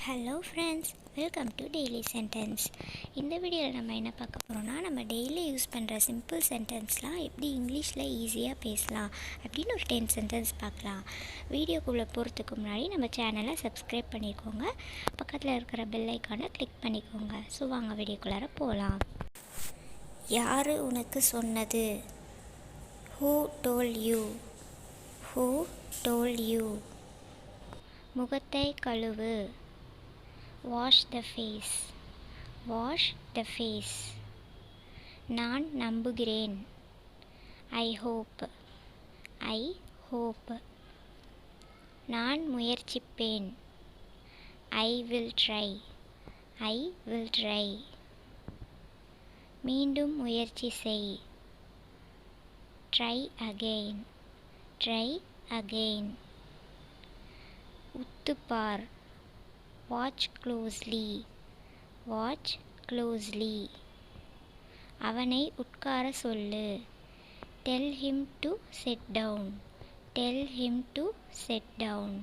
Hello friends, welcome to daily sentence. இந்த வீடியோவில் நம்ம என்ன பார்க்க போகிறோம்னா, நம்ம டெய்லி யூஸ் பண்ணுற சிம்பிள் சென்டென்ஸ்லாம் எப்படி இங்கிலீஷில் ஈஸியாக பேசலாம் அப்படின்னு ஒரு 10 சென்டென்ஸ் பார்க்கலாம். வீடியோக்குள்ளே போகிறதுக்கு முன்னாடி நம்ம சேனலை சப்ஸ்கிரைப் பண்ணிக்கோங்க, பக்கத்தில் இருக்கிற பெல் ஐக்கானை கிளிக் பண்ணிக்கோங்க. ஸோ வாங்க வீடியோக்குள்ளார போகலாம். யார் உனக்கு சொன்னது? Who told you? Who told you? முகத்தை கழுவு. Wash the face. Wash the face. நான் நம்புகிறேன். I hope. I hope. நான் முயற்சிப்பேன். I will try. I will try. மீண்டும் முயற்சி செய். Try again. Try again. உத்துப்பார். Watch closely. Watch closely. அவனை உட்கார சொல்லு. Tell him to sit down. Tell him to sit down.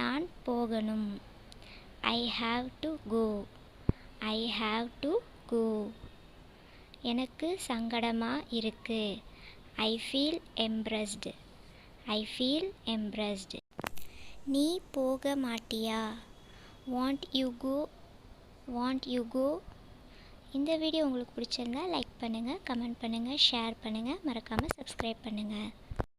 நான் போகணும். I have to go. I have to go. எனக்கு சங்கடமாக இருக்கு. ஐ feel embarrassed. I feel embarrassed. நீ போக மாட்டியா? Want you go? Want you go? இந்த வீடியோ உங்களுக்கு பிடிச்சிருந்தா லைக் பண்ணுங்கள், கமெண்ட் பண்ணுங்கள், ஷேர் பண்ணுங்கள், மறக்காமல் சப்ஸ்கிரைப் பண்ணுங்கள்.